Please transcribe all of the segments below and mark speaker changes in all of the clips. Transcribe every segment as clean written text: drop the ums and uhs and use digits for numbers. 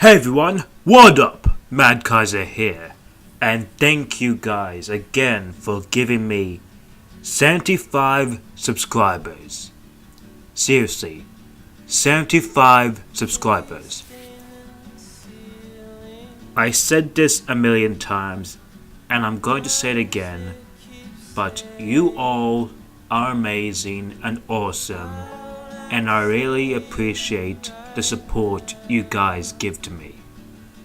Speaker 1: Hey everyone, what up? Mad Kaiser here, and thank you guys again for giving me 75 subscribers. Seriously, 75 subscribers. I said this a million times, and I'm going to say it again, but you all are amazing and awesome, and I really appreciate the support you guys give to me,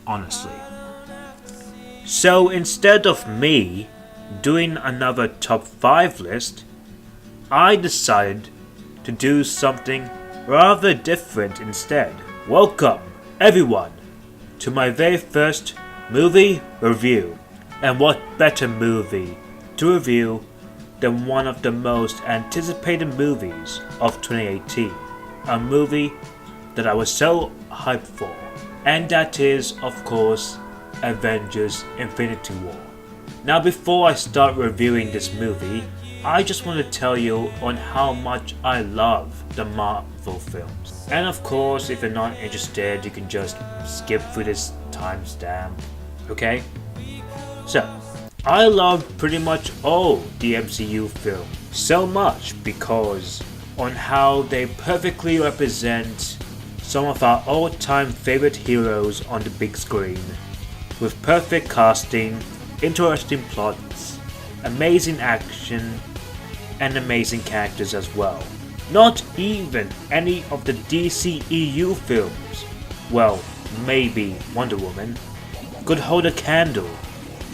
Speaker 1: honestly. So instead of me doing another top 5 list, I decided to do something rather different instead. Welcome, everyone, to my very first movie review. And what better movie to review than one of the most anticipated movies of 2018. A movie that I was so hyped for, and that is, of course, Avengers Infinity War. Now before I start reviewing this movie, I just want to tell you on how much I love the Marvel films. And of course, if you're not interested, you can just skip through this timestamp, okay? So, I love pretty much all the MCU films, so much because on how they perfectly represent some of our all-time favorite heroes on the big screen, with perfect casting, interesting plots, amazing action, and amazing characters as well. Not even any of the DCEU films, well, maybe Wonder Woman, could hold a candle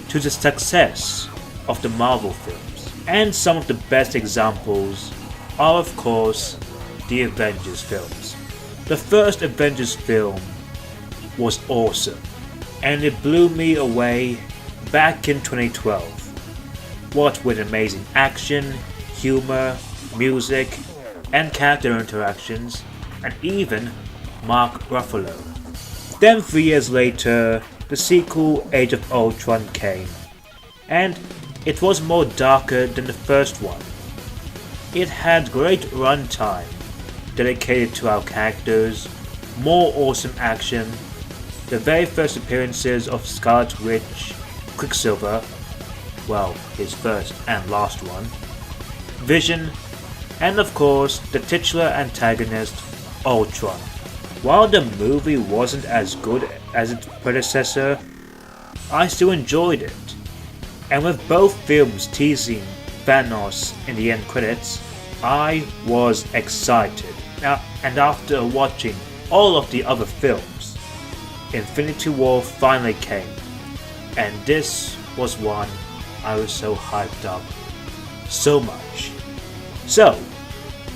Speaker 1: to the success of the Marvel films. And some of the best examples are, of course, the Avengers films. The first Avengers film was awesome, and it blew me away back in 2012. What with amazing action, humor, music, and character interactions, and even Mark Ruffalo. Then 3 years later, the sequel Age of Ultron came, and it was more darker than the first one. It had great runtime dedicated to our characters, more awesome action, the very first appearances of Scarlet Witch, Quicksilver, well, his first and last one, Vision, and of course the titular antagonist, Ultron. While the movie wasn't as good as its predecessor, I still enjoyed it. And with both films teasing Thanos in the end credits, I was excited. And after watching all of the other films, Infinity War finally came, and this was one I was so hyped up so much. So,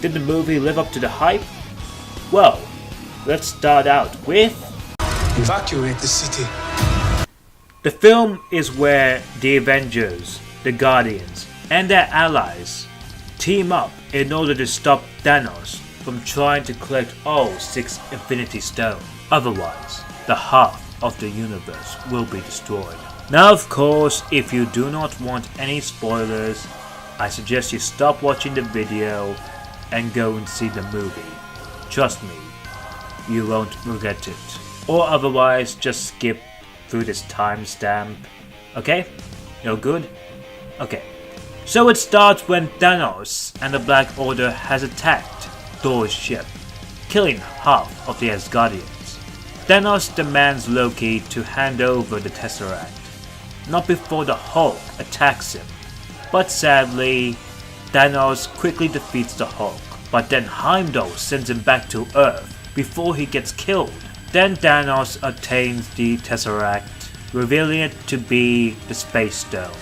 Speaker 1: did the movie live up to the hype? Well, let's start out with
Speaker 2: evacuate the city.
Speaker 1: The film is where the Avengers, the Guardians, and their allies team up in order to stop Thanos from trying to collect all 6 Infinity Stones. Otherwise, the half of the universe will be destroyed. Now of course, if you do not want any spoilers, I suggest you stop watching the video and go and see the movie. Trust me, you won't regret it. Or otherwise, just skip through this timestamp. Okay? No good? Okay. So it starts when Thanos and the Black Order has attacked Thor's ship, killing half of the Asgardians. Thanos demands Loki to hand over the Tesseract, not before the Hulk attacks him. But sadly, Thanos quickly defeats the Hulk, but then Heimdall sends him back to Earth before he gets killed. Then Thanos obtains the Tesseract, revealing it to be the Space Stone.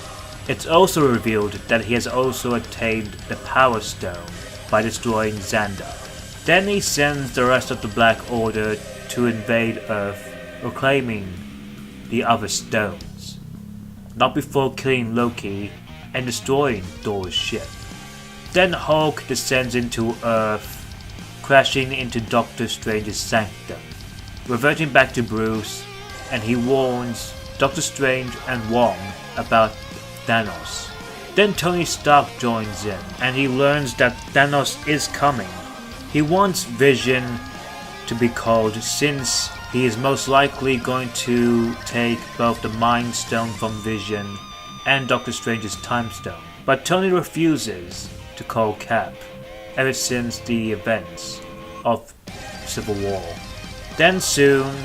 Speaker 1: It's also revealed that he has also attained the Power Stone by destroying Xandar. Then he sends the rest of the Black Order to invade Earth, reclaiming the other stones, not before killing Loki and destroying Thor's ship. Then Hulk descends into Earth, crashing into Doctor Strange's sanctum, reverting back to Bruce, and he warns Doctor Strange and Wong about Thanos. Then Tony Stark joins in, and he learns that Thanos is coming. He wants Vision to be called since he is most likely going to take both the Mind Stone from Vision and Doctor Strange's Time Stone. But Tony refuses to call Cap ever since the events of Civil War. Then soon,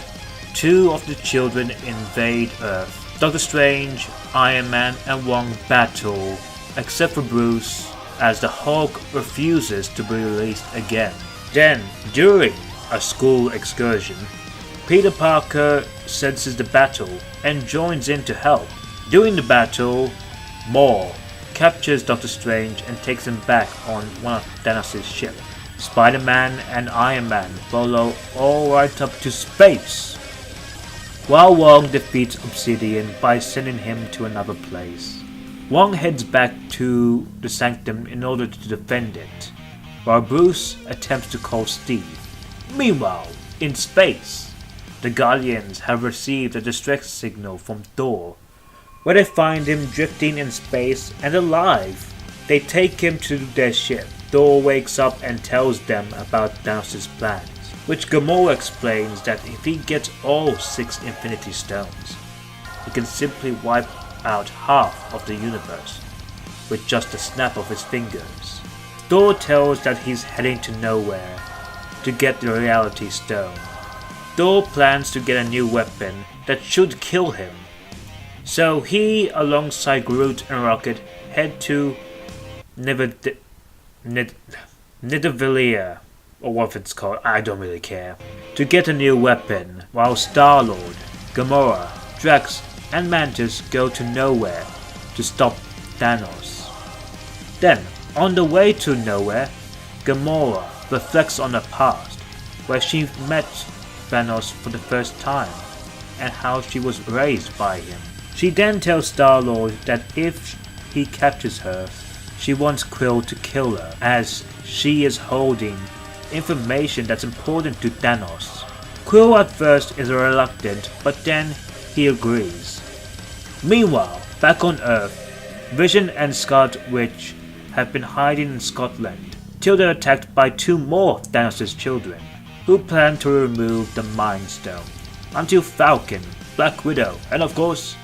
Speaker 1: two of the children invade Earth. Doctor Strange, Iron Man, and Wong battle, except for Bruce, as the Hulk refuses to be released again. Then, during a school excursion, Peter Parker senses the battle and joins in to help. During the battle, Moore captures Doctor Strange and takes him back on one of Thanos' ships. Spider-Man and Iron Man follow all right up to space, while Wong defeats Obsidian by sending him to another place. Wong heads back to the Sanctum in order to defend it, while Bruce attempts to call Steve. Meanwhile, in space, the Guardians have received a distress signal from Thor, where they find him drifting in space and alive. They take him to their ship. Thor wakes up and tells them about Thanos' plans, which Gamora explains that if he gets all 6 Infinity Stones, he can simply wipe out half of the universe with just a snap of his fingers. Thor tells that he's heading to nowhere to get the Reality Stone. Thor plans to get a new weapon that should kill him, so he, alongside Groot and Rocket, head to Nidavellir, or what it's called, I don't really care, to get a new weapon, while Star-Lord, Gamora, Drax, and Mantis go to nowhere to stop Thanos. Then, on the way to nowhere, Gamora reflects on her past, where she met Thanos for the first time, and how she was raised by him. She then tells Star-Lord that if he captures her, she wants Quill to kill her, as she is holding information that's important to Thanos. Quill at first is reluctant, but then he agrees. Meanwhile, back on Earth, Vision and Scarlet Witch have been hiding in Scotland till they're attacked by 2 more of Thanos' children, who plan to remove the Mind Stone, until Falcon, Black Widow, and of course,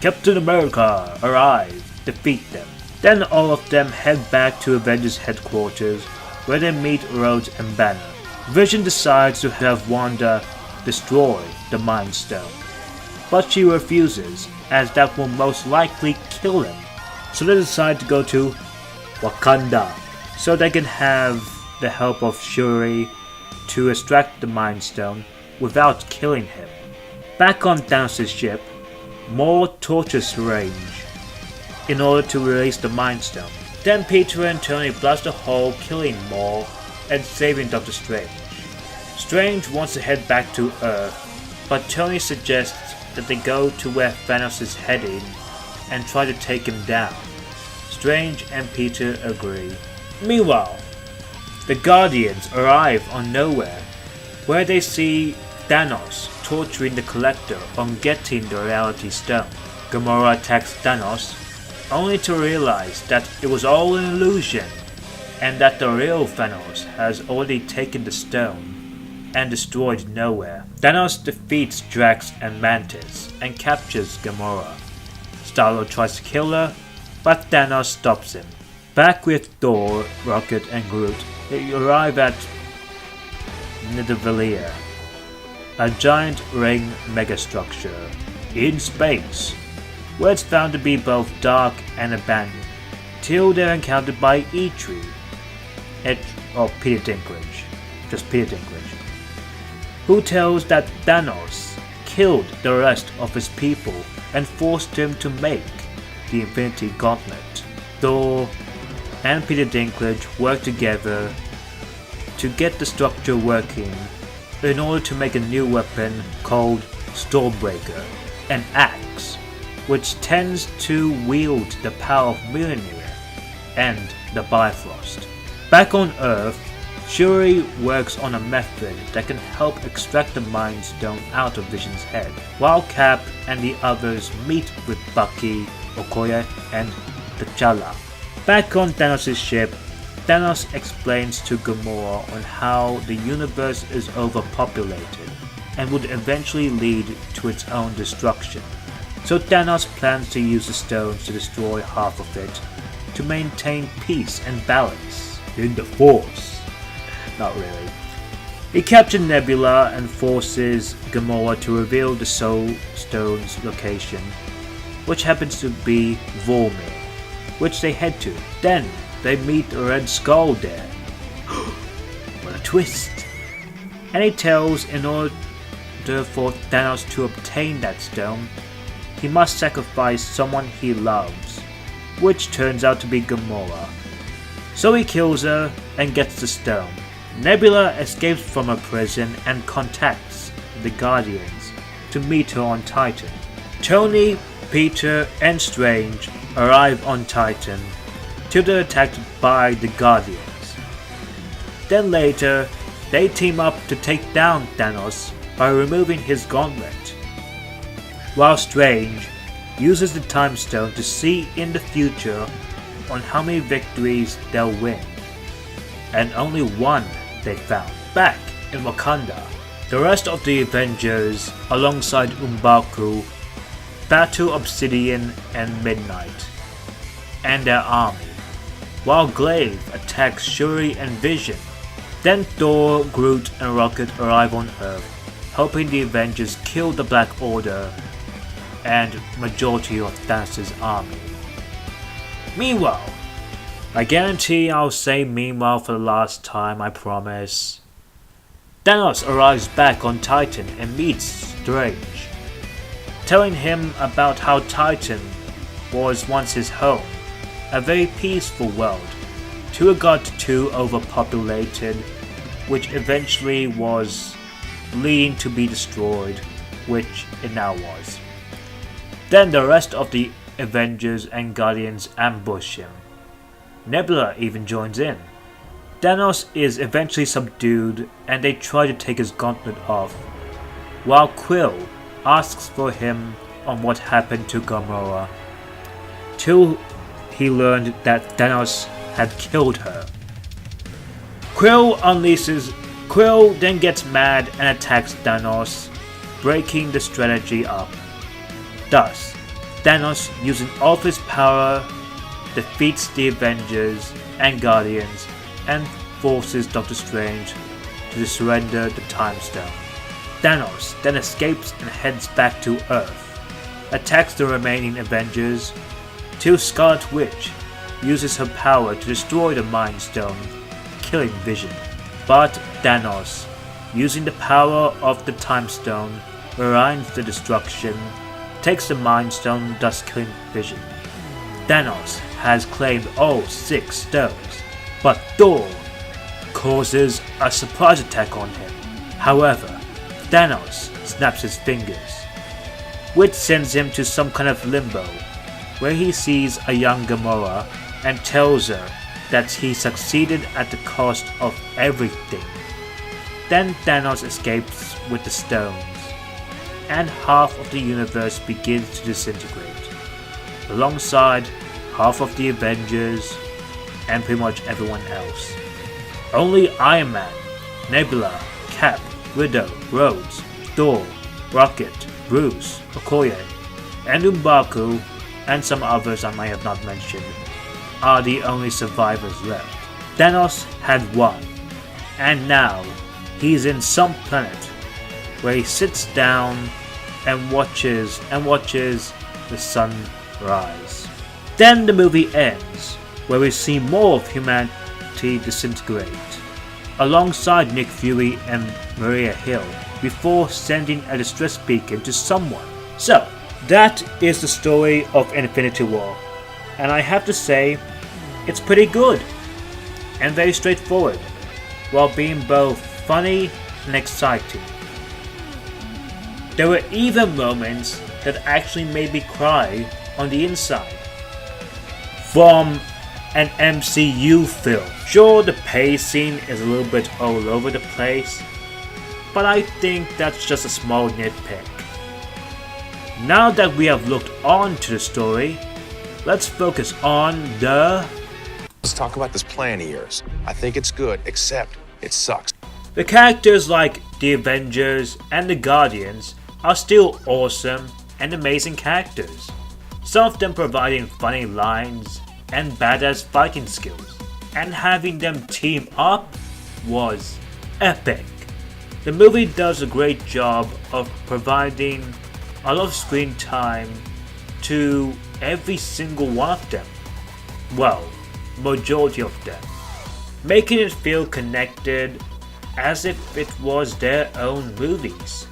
Speaker 1: Captain America arrive, defeat them. Then all of them head back to Avengers headquarters, where they meet Rhodes and Banner. Vision decides to have Wanda destroy the Mind Stone, but she refuses, as that will most likely kill him. So they decide to go to Wakanda, so they can have the help of Shuri to extract the Mind Stone without killing him. Back on Thanos' ship, Moore tortures Strange in order to release the Mind Stone. Then Peter and Tony blast a hole, killing Moore and saving Doctor Strange. Strange wants to head back to Earth, but Tony suggests that they go to where Thanos is heading and try to take him down. Strange and Peter agree. Meanwhile, the Guardians arrive on Nowhere, where they see Thanos torturing the Collector on getting the Reality Stone. Gamora attacks Thanos, only to realize that it was all an illusion, and that the real Thanos has already taken the stone and destroyed Nowhere. Thanos defeats Drax and Mantis and captures Gamora. Star-Lord tries to kill her, but Thanos stops him. Back with Thor, Rocket, and Groot, they arrive at Nidavellir, a giant ring megastructure in space, where it's found to be both dark and abandoned, till they're encountered by E-Tree, Peter Dinklage, who tells that Thanos killed the rest of his people and forced him to make the Infinity Gauntlet. Thor and Peter Dinklage work together to get the structure working in order to make a new weapon called Stormbreaker, an axe, which tends to wield the power of Mjolnir and the Bifrost. Back on Earth, Shuri works on a method that can help extract the Mind Stone out of Vision's head, while Cap and the others meet with Bucky, Okoye, and T'Challa. Back on Thanos' ship, Thanos explains to Gamora on how the universe is overpopulated, and would eventually lead to its own destruction. So Thanos plans to use the stones to destroy half of it to maintain peace and balance in the Force. Not really. He captured Nebula and forces Gamora to reveal the Soul Stone's location, which happens to be Vormir, which they head to. Then they meet the Red Skull there. What a twist! And he tells in order for Thanos to obtain that stone, he must sacrifice someone he loves, which turns out to be Gamora. So he kills her and gets the stone. Nebula escapes from her prison and contacts the Guardians to meet her on Titan. Tony, Peter, and Strange arrive on Titan till they're attacked by the Guardians. Then later, they team up to take down Thanos by removing his gauntlet, while Strange uses the Time Stone to see in the future on how many victories they'll win. And only one they found, back in Wakanda. The rest of the Avengers, alongside M'Baku, battle Obsidian and Midnight and their army, while Glaive attacks Shuri and Vision. Then Thor, Groot and Rocket arrive on Earth, helping the Avengers kill the Black Order and majority of Thanos' army. Meanwhile, I guarantee I'll say meanwhile for the last time, I promise. Thanos arrives back on Titan and meets Strange, telling him about how Titan was once his home, a very peaceful world, till it got too overpopulated, which eventually was leading to be destroyed, which it now was. Then the rest of the Avengers and Guardians ambush him. Nebula even joins in. Thanos is eventually subdued and they try to take his gauntlet off, while Quill asks for him on what happened to Gamora, till he learned that Thanos had killed her. Quill then gets mad and attacks Thanos, breaking the strategy up. Thus, Thanos, using all of his power, defeats the Avengers and Guardians and forces Doctor Strange to surrender the Time Stone. Thanos then escapes and heads back to Earth, attacks the remaining Avengers, till Scarlet Witch uses her power to destroy the Mind Stone, killing Vision. But Thanos, using the power of the Time Stone, rewinds the destruction, takes the Mind Stone, thus killing Vision. Thanos has claimed all 6 stones, but Thor causes a surprise attack on him. However, Thanos snaps his fingers, which sends him to some kind of limbo, where he sees a young Gamora and tells her that he succeeded at the cost of everything. Then Thanos escapes with the stones, and half of the universe begins to disintegrate, alongside half of the Avengers and pretty much everyone else. Only Iron Man, Nebula, Cap, Widow, Rhodes, Thor, Rocket, Bruce, Okoye, and M'Baku, and some others I might have not mentioned, are the only survivors left. Thanos had won, and now he's in some planet where he sits down and watches the sun rise. Then the movie ends, where we see more of humanity disintegrate, alongside Nick Fury and Maria Hill, before sending a distress beacon to someone. So, that is the story of Infinity War, and I have to say, it's pretty good, and very straightforward, while being both funny and exciting. There were even moments that actually made me cry on the inside. From an MCU film. Sure, the pacing is a little bit all over the place, but I think that's just a small nitpick. Now that we have looked on to the story, let's focus on
Speaker 3: Let's talk about this plan of yours. I think it's good, except it sucks.
Speaker 1: The characters like the Avengers and the Guardians are still awesome and amazing characters, some of them providing funny lines and badass fighting skills, and having them team up was epic. The movie does a great job of providing a lot of screen time to every single one of them. Well, majority of them, making it feel connected as if it was their own movies.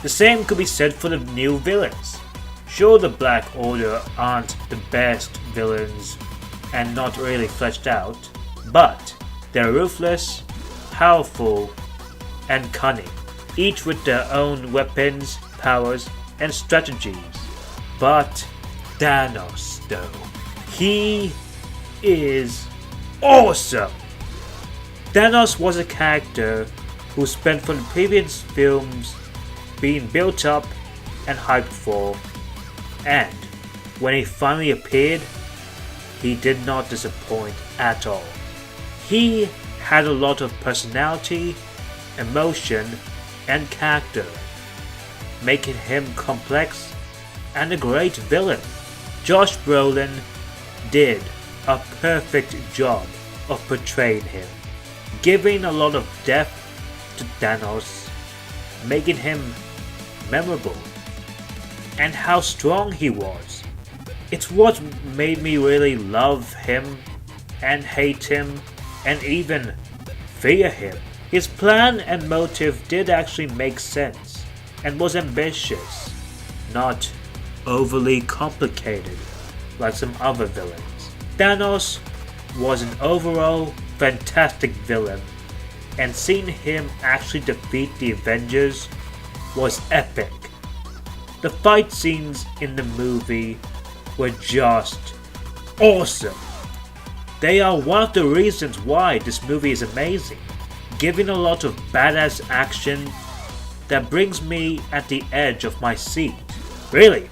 Speaker 1: The same could be said for the new villains. Sure, the Black Order aren't the best villains and not really fleshed out, but they're ruthless, powerful, and cunning, each with their own weapons, powers, and strategies. But Thanos, though, he is awesome! Thanos was a character who spent from the previous films being built up and hyped for, and when he finally appeared, he did not disappoint at all. He had a lot of personality, emotion, and character, making him complex and a great villain. Josh Brolin did a perfect job of portraying him, giving a lot of depth to Thanos, making him memorable, and how strong he was. It's what made me really love him and hate him and even fear him. His plan and motive did actually make sense and was ambitious, not overly complicated like some other villains. Thanos was an overall fantastic villain, and seeing him actually defeat the Avengers was epic. The fight scenes in the movie were just awesome. They are one of the reasons why this movie is amazing, giving a lot of badass action that brings me at the edge of my seat. Really,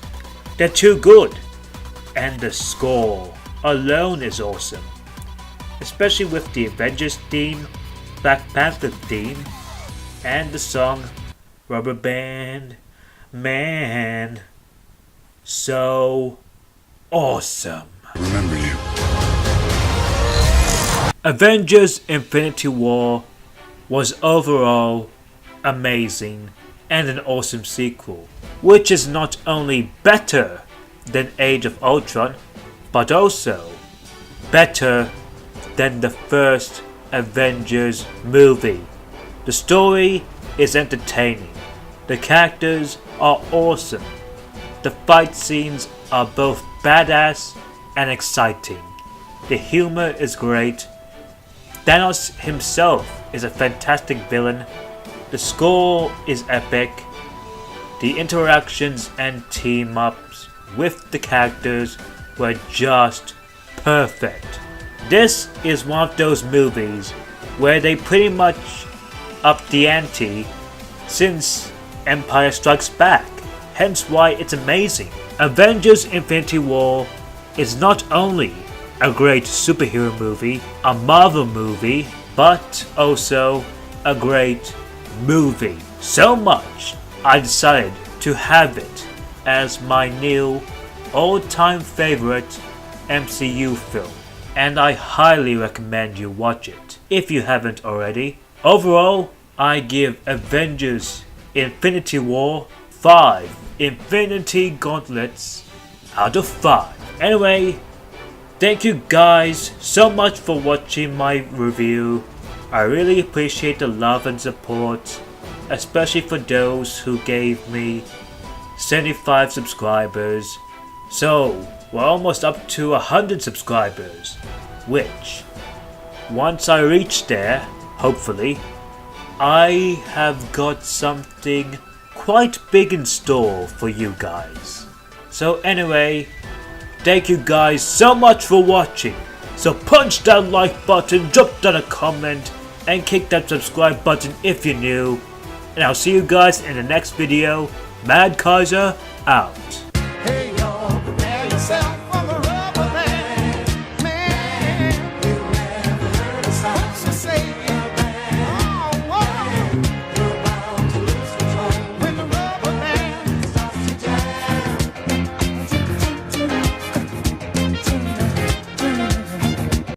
Speaker 1: they're too good. And the score alone is awesome, especially with the Avengers theme, Black Panther theme, and the song Rubberband. Man, so awesome.
Speaker 3: Remember you.
Speaker 1: Avengers Infinity War was overall amazing and an awesome sequel, which is not only better than Age of Ultron, but also better than the first Avengers movie. The story is entertaining, the characters are awesome, the fight scenes are both badass and exciting, the humor is great, Thanos himself is a fantastic villain, the score is epic, the interactions and team-ups with the characters were just perfect. This is one of those movies where they pretty much upped the ante since Empire Strikes Back, hence why it's amazing. Avengers Infinity War is not only a great superhero movie, a Marvel movie, but also a great movie. So much I decided to have it as my new all-time favorite MCU film, and I highly recommend you watch it if you haven't already. Overall, I give Avengers Infinity War 5 Infinity Gauntlets out of 5. Anyway, thank you guys so much for watching my review. I really appreciate the love and support, especially for those who gave me 75 subscribers. So, we're almost up to 100 subscribers, which, once I reach there, hopefully, I have got something quite big in store for you guys. So anyway, thank you guys so much for watching. So punch that like button, drop down a comment, and kick that subscribe button if you're new. And I'll see you guys in the next video. Mad Kaiser out.